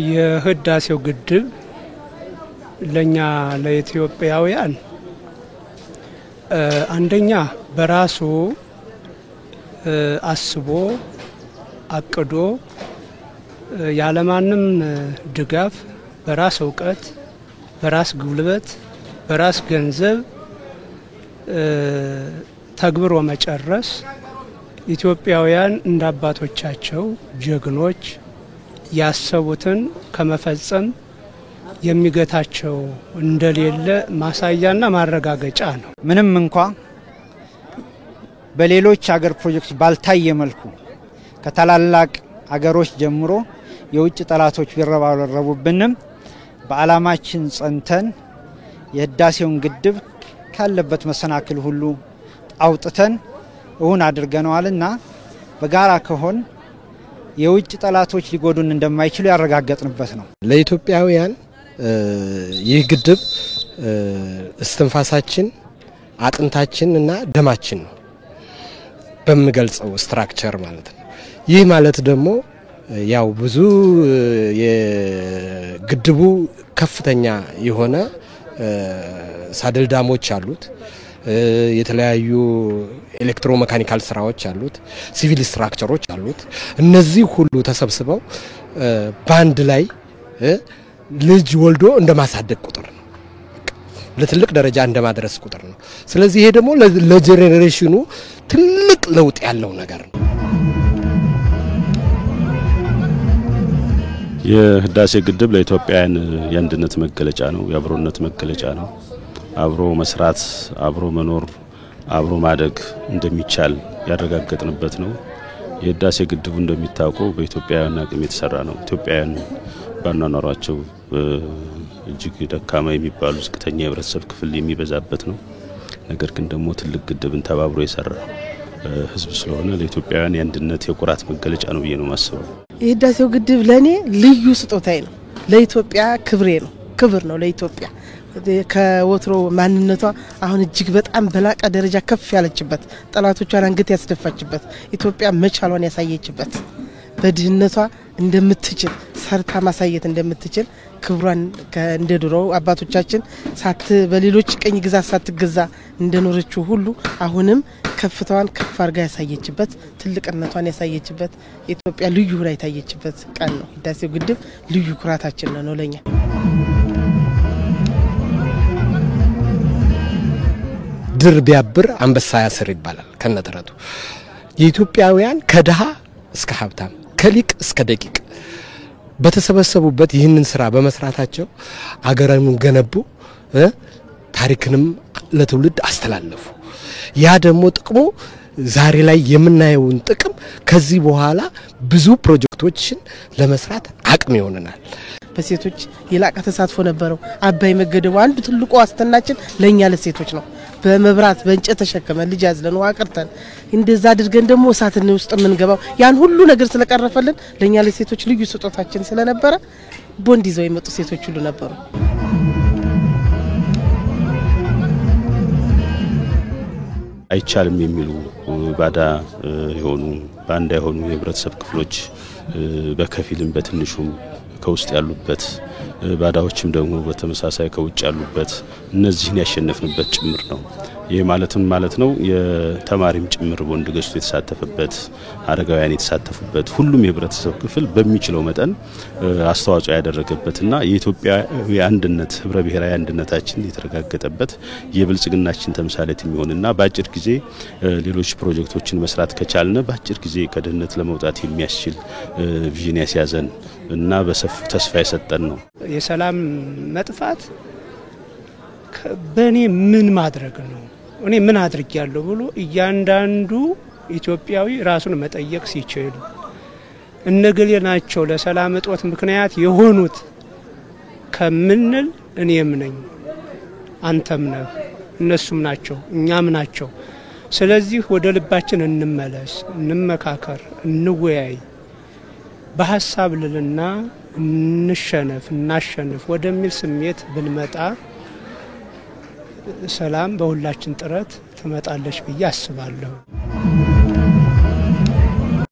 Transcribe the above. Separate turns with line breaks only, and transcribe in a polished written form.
የህዳሴው ግድብ ለኛ ለኢትዮጵያውያን አንደኛ በራሱ አስቦ አቅዶ ያለማንም ድጋፍ በራስ ዕውቀት በራስ ጉልበት በራስ ገንዘብ ተግብሮ መጨረስ ኢትዮጵያውያን እንደ አባቶቻቸው ጀግኖች ያሰቡትን ከመፈጸም የሚገታቸው እንደሌለ ማሳያና ማረጋገጫ ነው።
ምንም እንኳን በሌሎች ሀገር ፕሮጀክት ባልታየ መልኩ ከታላላቅ ሀገሮች ጀምሮ የውጭ ጠላቶች ቢረባረቡብንም በአላማችን ጸንተን የህዳሴውን ግድብ ካለበት መሰናክል ሁሉ አውጥተን እውን አድርገናልና በጋራ ከሆን የውጭ ጠላቶች ሊጎዱን እንደማይችሉ ያረጋግጥንበት ነው።
ለኢትዮጵያውያን ይህ ግድብ እስትንፋሳችን አጥንታችንና ደማችን ነው በመገልጸው ስትራክቸር ማለት ነው። ይህ ማለት ደግሞ ያው ብዙ የግድቡ ከፍተኛ የሆነ ሳድል ዳሞች አሉት፣ የተለያዩ ኤሌክትሮሜካኒካል ስራዎች አሉት፣ ሲቪል ስትራክቸሮች አሉት። እነዚህ ሁሉ ተሰብስበው ባንድ ላይ ልጅ ወልዶ እንደማሳደግ ቁጥር ነው፣ ለትልቅ ደረጃ እንደማድረስ ቁጥር ነው። ስለዚህ ይሄ ደግሞ ለጄኔሬሽኑ ትልቅ ለውጥ ያለው ነገር ነው።
የህዳሴ ግድብ ለኢትዮጵያውያን የአንድነት መገለጫ ነው፣ የአብሮነት መገለጫ ነው። አብሮ መስራት፣ አብሮ መኖር፣ አብሮ ማደግ እንደሚቻል ያረጋግጥንበት ነው። የህዳሴ ግድቡ እንደሚታወቀው በኢትዮጵያውያን አቅም የተሰራ ነው። ኢትዮጵያውያን ባናኗራቸው እጅግ ደካማ የሚባሉ ዝቅተኛ የህብረተሰብ ክፍል የሚበዛበት ነው። ነገር ግን ደግሞ ትልቅ ግድብን ተባብሮ የሰራ ህዝብ ስለሆነ ለኢትዮጵያውያን የአንድነት የኩራት መገለጫ ነው ብዬ ነው ማስበው።
የህዳሴው ግድብ ለኔ ልዩ ስጦታዬ ነው። ለኢትዮጵያ ክብሬ ነው፣ ክብር ነው ለኢትዮጵያ። ከወትሮ ማንነቷ አሁን እጅግ በጣም በላቀ ደረጃ ከፍ ያለችበት፣ ጠላቶቿን አንገት ያስደፋችበት፣ ኢትዮጵያ መቻሏን ያሳየችበት፣ በድህነቷ እንደምትችል ሰርታ ማሳየት እንደምትችል ክብሯን እንደድሮ አባቶቻችን በሌሎች ቀኝ ግዛት ሳትገዛ እንደኖረችው ሁሉ አሁንም ከፍታዋን ከፍ አድርጋ ያሳየችበት፣ ትልቅነቷን ያሳየችበት፣ ኢትዮጵያ ልዩ ሆና የታየችበት ቀን ነው። ህዳሴው ግድብ ልዩ ኩራታችን ነው ለኛ።
ድር ቢያብር አንበሳ ያስር ይባላል ከነተረቱ። የኢትዮጵያውያን ከድሃ እስከ ሀብታም ከሊቅ እስከ ደቂቅ በተሰበሰቡበት ይህንን ስራ በመስራታቸው አገርን ገነቡ፣ ታሪክንም ለትውልድ አስተላለፉ። ያ ደግሞ ጥቅሙ ዛሬ ላይ የምናየውን ጥቅም ከዚህ በኋላ ብዙ ፕሮጀክቶችን ለመስራት አቅም ይሆነናል።
በሴቶች የላቀ ተሳትፎ ነበረው። አባይ መገደቡ አንዱ ትልቁ ዋስትናችን ለኛ ለሴቶች ነው። በመብራት በእንጨት ተሸክመን ልጅ ያዝለን ዋቀርተን እንደዛ አድርገን ደግሞ እሳትን ውስጥ ምንገባው ያን ሁሉ ነገር ስለቀረፈልን ለኛ ለሴቶች ልዩ ስጦታችን ስለነበረ ቦንድ ይዘው የመጡ ሴቶች ሁሉ ነበሩ።
አይቻልም የሚሉ ባዳ የሆኑ ባንዳ የሆኑ የህብረተሰብ ክፍሎች በከፊልም በትንሹም ከውስጥ ያሉበት ባዳዎችም ደግሞ በተመሳሳይ ከውጭ ያሉበት እነዚህን ያሸነፍንበት ጭምር ነው። ይሄ ማለት ነው የተማሪም ጭምር ቦንድ ገዝቶ የተሳተፈበት፣ አረጋውያን የተሳተፉበት፣ ሁሉም የህብረተሰብ ክፍል በሚችለው መጠን አስተዋጽኦ ያደረገበትና የኢትዮጵያ የአንድነት ህብረ ብሔራዊ አንድነታችን የተረጋገጠበት የብልጽግናችን ተምሳሌት የሚሆንና በአጭር ጊዜ ሌሎች ፕሮጀክቶችን መስራት ከቻልነ በአጭር ጊዜ ከድህነት ለመውጣት የሚያስችል ቪዥን ያስያዘን እና በሰፊው ተስፋ የሰጠን ነው።
የሰላም መጥፋት በእኔ ምን ማድረግ ነው፣ እኔ ምን አድርጌያለሁ ብሎ እያንዳንዱ ኢትዮጵያዊ ራሱን መጠየቅ ሲችል እነገሌ ናቸው ለሰላም እጦት ምክንያት የሆኑት ከምንል እኔም ነኝ፣ አንተም ነህ፣ እነሱም ናቸው፣ እኛም ናቸው። ስለዚህ ወደ ልባችን እንመለስ፣ እንመካከር፣ እንወያይ፣ በሐሳብ ልልና እናሸንፍ ወደሚል ስሜት ብንመጣ ሰላም በሁላችን ጥረት ትመጣለች ብዬ አስባለሁ።